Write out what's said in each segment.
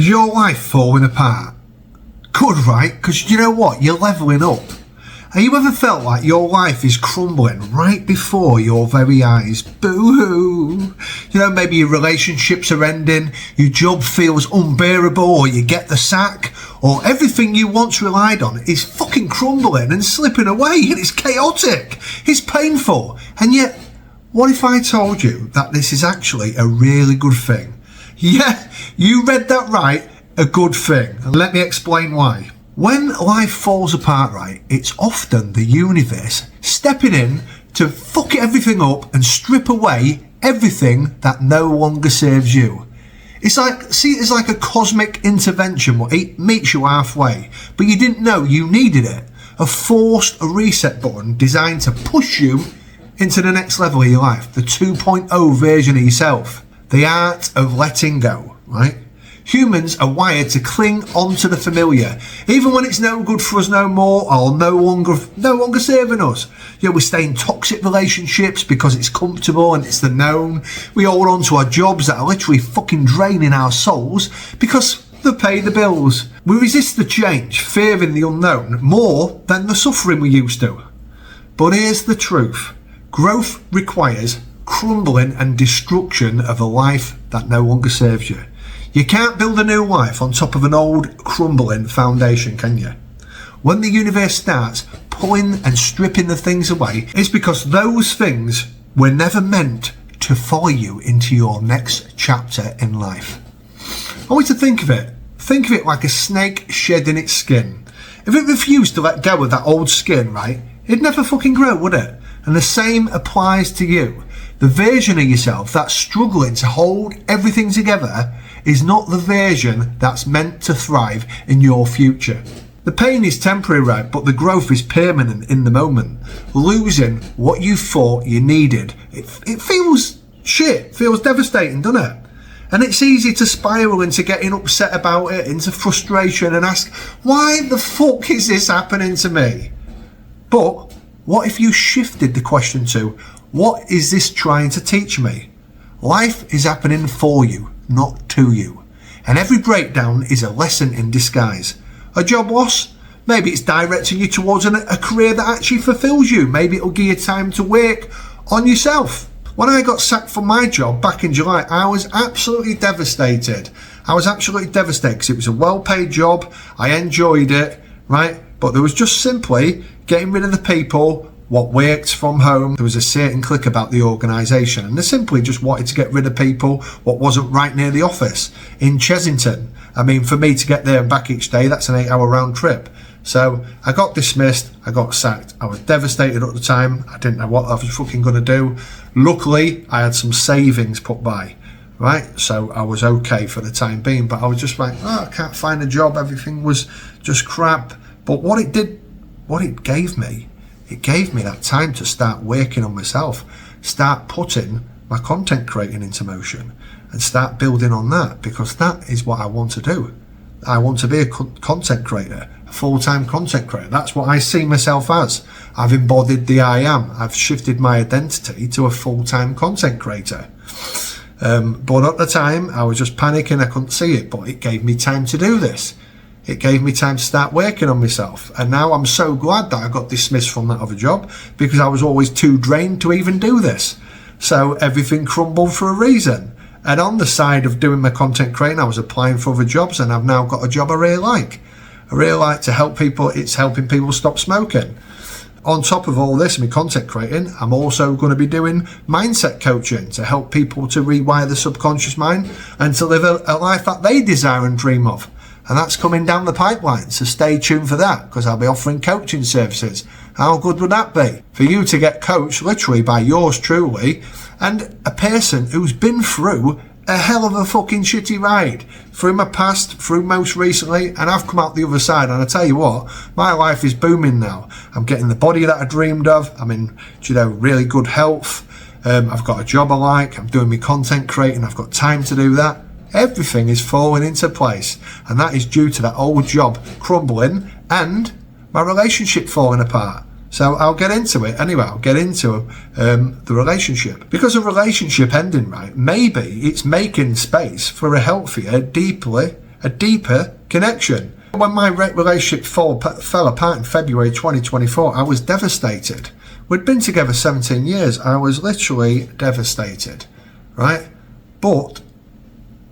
Is your life falling apart? Good, right? Because you know what? You're levelling up. Have you ever felt like your life is crumbling right before your very eyes? Boo-hoo! You know, maybe your relationships are ending, your job feels unbearable, or you get the sack, or everything you once relied on is fucking crumbling and slipping away, and it's chaotic, it's painful. And yet, what if I told you that this is actually a really good thing? Yeah, you read that right, a good thing. And let me explain why. When life falls apart, right, it's often the universe stepping in to fuck everything up and strip away everything that no longer serves you. It's like a cosmic intervention where it meets you halfway, but you didn't know you needed it. A forced reset button designed to push you into the next level of your life, the 2.0 version of yourself. The art of letting go, right? Humans are wired to cling onto the familiar, even when it's no good for us no more or no longer serving us. You know, we stay in toxic relationships because it's comfortable and it's the known. We hold on to our jobs that are literally fucking draining our souls because they pay the bills. We resist the change, fearing the unknown more than the suffering we used to. But here's the truth. Growth requires crumbling and destruction of a life that no longer serves you. You can't build a new life on top of an old, crumbling foundation, can you? When the universe starts pulling and stripping the things away, it's because those things were never meant to follow you into your next chapter in life. I want you to think of it. Think of it like a snake shedding its skin. If it refused to let go of that old skin, right, it'd never fucking grow, would it? And the same applies to you. The version of yourself that's struggling to hold everything together is not the version that's meant to thrive in your future. The pain is temporary, right, but the growth is permanent in the moment. Losing what you thought you needed, it feels shit, feels devastating, doesn't it? And it's easy to spiral into getting upset about it, into frustration and ask, why the fuck is this happening to me? But what if you shifted the question to, what is this trying to teach me? Life is happening for you, not to you. And every breakdown is a lesson in disguise. A job loss? Maybe it's directing you towards a career that actually fulfills you. Maybe it'll give you time to work on yourself. When I got sacked from my job back in July, I was absolutely devastated. I was absolutely devastated because it was a well-paid job. I enjoyed it, right? But there was just simply getting rid of the people, what worked from home. There was a certain clique about the organisation, and they simply just wanted to get rid of people what wasn't right near the office in Chesington. I mean, for me to get there and back each day, that's an 8-hour round trip. So I got dismissed, I got sacked. I was devastated at the time. I didn't know what I was fucking going to do. Luckily, I had some savings put by, right? So I was okay for the time being, but I was just like, oh, I can't find a job. Everything was just crap. But what it gave me that time to start working on myself, start putting my content creating into motion and start building on that, because that is what I want to do. I want to be a content creator, a full-time content creator. That's what I see myself as. I've embodied the I am. I've shifted my identity to a full-time content creator. But at the time, I was just panicking. I couldn't see it, but it gave me time to do this. It gave me time to start working on myself. And now I'm so glad that I got dismissed from that other job, because I was always too drained to even do this. So everything crumbled for a reason. And on the side of doing my content creating, I was applying for other jobs, and I've now got a job I really like. I really like to help people. It's helping people stop smoking. On top of all this, my content creating, I'm also going to be doing mindset coaching to help people to rewire the subconscious mind and to live a life that they desire and dream of. And that's coming down the pipeline, so stay tuned for that, because I'll be offering coaching services. How good would that be? For you to get coached literally by yours truly, and a person who's been through a hell of a fucking shitty ride. Through my past, through most recently, and I've come out the other side, and I tell you what, my life is booming now. I'm getting the body that I dreamed of. I'm in, really good health. I've got a job I like. I'm doing my content creating. I've got time to do that. Everything is falling into place, and that is due to that old job crumbling and my relationship falling apart. So I'll get into it anyway. I'll get into the relationship, because a relationship ending, right, maybe it's making space for a healthier, deeply a deeper connection. When my relationship fell apart in February 2024, I was devastated. We'd been together 17 years. I was literally devastated, right? But,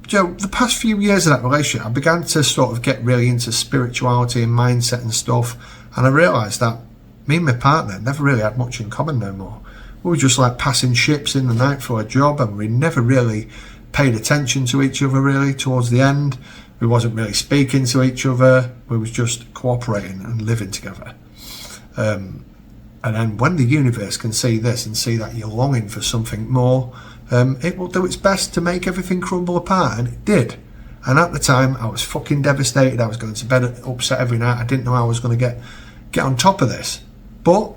the past few years of that relationship, I began to sort of get really into spirituality and mindset and stuff. And I realised that me and my partner never really had much in common no more. We were just like passing ships in the night for a job, and we never really paid attention to each other really towards the end. We wasn't really speaking to each other. We was just cooperating and living together. And then when the universe can see this and see that you're longing for something more, it will do its best to make everything crumble apart, and it did. And at the time, I was fucking devastated. I was going to bed upset every night. I didn't know how I was going to get on top of this. But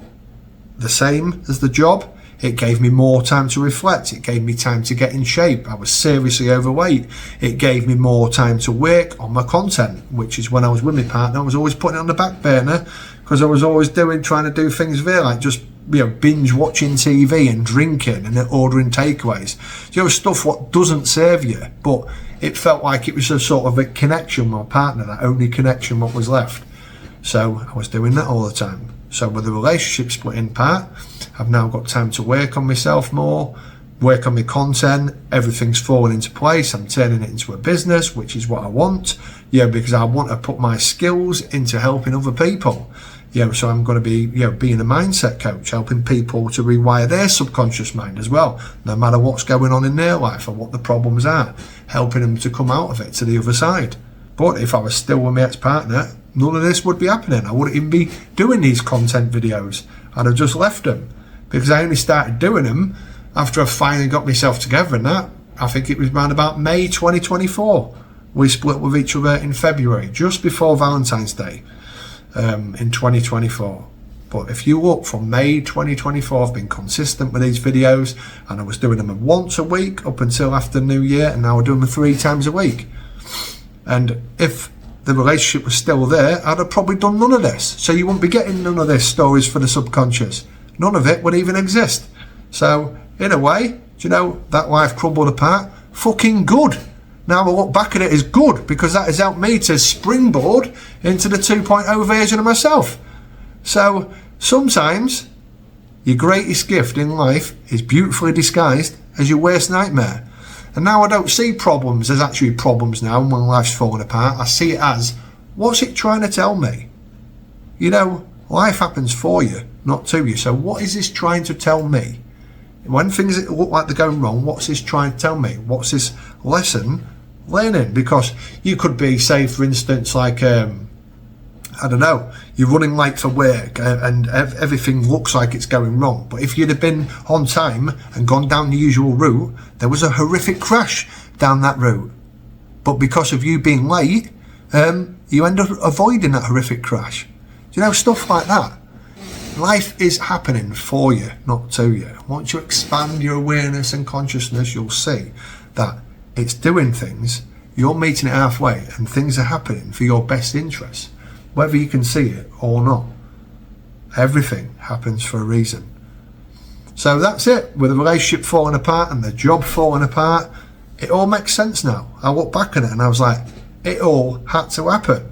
the same as the job, it gave me more time to reflect. It gave me time to get in shape. I was seriously overweight. It gave me more time to work on my content, which is when I was with my partner, I was always putting it on the back burner because I was always trying to do things there, like just binge watching TV and drinking and ordering takeaways. Stuff what doesn't serve you. But it felt like it was a sort of a connection with my partner, that only connection what was left. So I was doing that all the time. So with the relationship splitting part, I've now got time to work on myself more, work on my content. Everything's falling into place. I'm turning it into a business, which is what I want. Because I want to put my skills into helping other people. So I'm going to be, being a mindset coach, helping people to rewire their subconscious mind as well, no matter what's going on in their life or what the problems are, helping them to come out of it to the other side. But if I was still with my ex-partner, none of this would be happening. I wouldn't even be doing these content videos. I'd have just left them, because I only started doing them after I finally got myself together, and that, I think it was around about May 2024. We split with each other in February, just before Valentine's Day, in 2024. But if you look from May 2024, I've been consistent with these videos, and I was doing them once a week up until after New Year, and now we're doing them 3 times a week. And if the relationship was still there, I'd have probably done none of this. So you wouldn't be getting none of this stories for the subconscious. None of it would even exist. So, in a way, that life crumbled apart, fucking good. Now I look back at it as good, because that has helped me to springboard into the 2.0 version of myself. So, sometimes your greatest gift in life is beautifully disguised as your worst nightmare. And now I don't see problems as actually problems now when life's falling apart. I see it as, what's it trying to tell me? Life happens for you, not to you. So what is this trying to tell me? When things look like they're going wrong, what's this trying to tell me? What's this lesson learning? Because you could be, say, for instance, like, I don't know, you're running late for work and everything looks like it's going wrong. But if you'd have been on time and gone down the usual route, there was a horrific crash down that route. But because of you being late, you end up avoiding that horrific crash. Stuff like that. Life is happening for you, not to you. Once you expand your awareness and consciousness, you'll see that it's doing things, you're meeting it halfway, and things are happening for your best interests. Whether you can see it or not, everything happens for a reason. So that's it. With the relationship falling apart and the job falling apart, it all makes sense now. I look back on it and I was like, it all had to happen.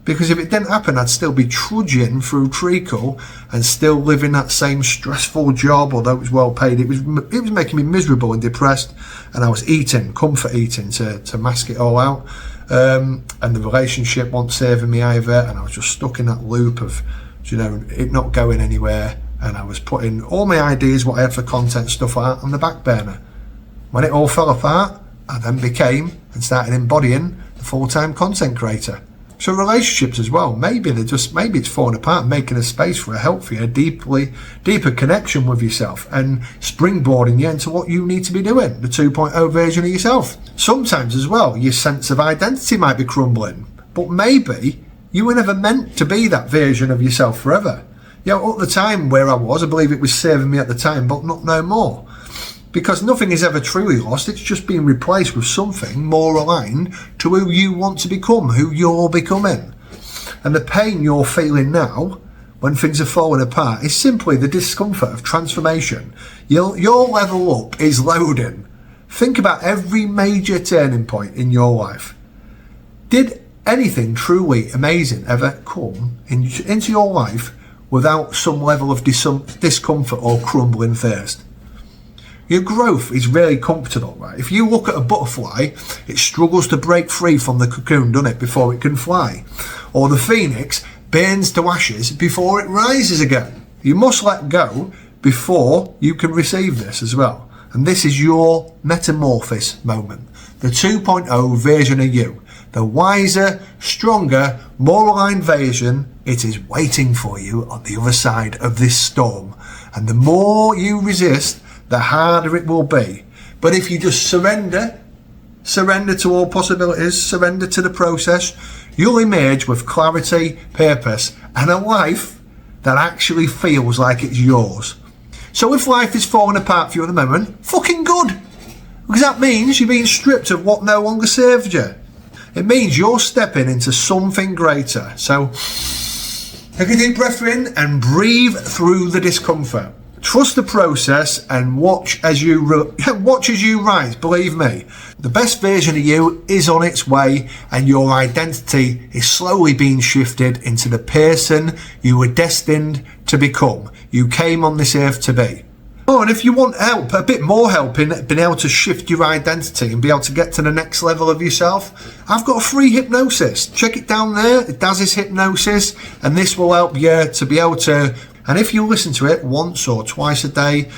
Because if it didn't happen, I'd still be trudging through treacle and still living that same stressful job, although it was well paid. It was making me miserable and depressed, and I was eating, comfort eating to mask it all out. And the relationship wasn't serving me either, and I was just stuck in that loop of, it not going anywhere. And I was putting all my ideas, what I had for content, stuff like that, on the back burner. When it all fell apart, I then became and started embodying the full-time content creator. So relationships as well, maybe it's falling apart, making a space for a healthier, deeper connection with yourself and springboarding you into what you need to be doing, the 2.0 version of yourself. Sometimes as well, your sense of identity might be crumbling, but maybe you were never meant to be that version of yourself forever. At the time where I was, I believe it was serving me at the time, but not no more. Because nothing is ever truly lost, it's just being replaced with something more aligned to who you want to become, who you're becoming. And the pain you're feeling now, when things are falling apart, is simply the discomfort of transformation. Your level up is loading. Think about every major turning point in your life. Did anything truly amazing ever come into your life without some level of discomfort or crumbling first? Your growth is really comfortable, right? If you look at a butterfly, it struggles to break free from the cocoon, doesn't it, before it can fly? Or the phoenix burns to ashes before it rises again. You must let go before you can receive this as well. And this is your metamorphosis moment. The 2.0 version of you. The wiser, stronger, more aligned version. It is waiting for you on the other side of this storm. And the more you resist, the harder it will be. But if you just surrender to all possibilities, surrender to the process, you'll emerge with clarity, purpose, and a life that actually feels like it's yours. So if life is falling apart for you at the moment, fucking good. Because that means you're being stripped of what no longer served you. It means you're stepping into something greater. So take a deep breath in and breathe through the discomfort. Trust the process and watch as you rise. Believe me, the best version of you is on its way, and your identity is slowly being shifted into the person you were destined to become. You came on this earth to be. Oh, and if you want help, a bit more help in being able to shift your identity and be able to get to the next level of yourself, I've got a free hypnosis. Check it down there. It does this hypnosis, and this will help you to be able to. And if you listen to it once or twice a day,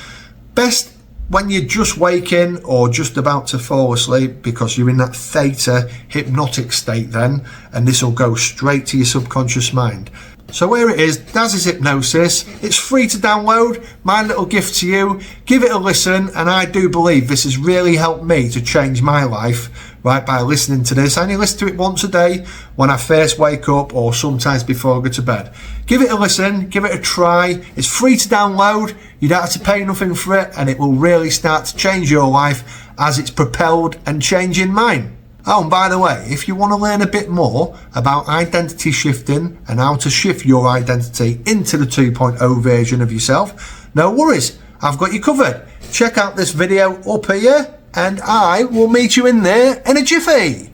best when you're just waking or just about to fall asleep, because you're in that theta hypnotic state then, and this will go straight to your subconscious mind. So here it is, Daz's Hypnosis. It's free to download, my little gift to you. Give it a listen, and I do believe this has really helped me to change my life, right, by listening to this. I only listen to it once a day when I first wake up or sometimes before I go to bed. Give it a listen, give it a try. It's free to download, you don't have to pay nothing for it, and it will really start to change your life as it's propelled and changing mine. Oh, and by the way, if you want to learn a bit more about identity shifting and how to shift your identity into the 2.0 version of yourself, no worries, I've got you covered. Check out this video up here, and I will meet you in there in a jiffy.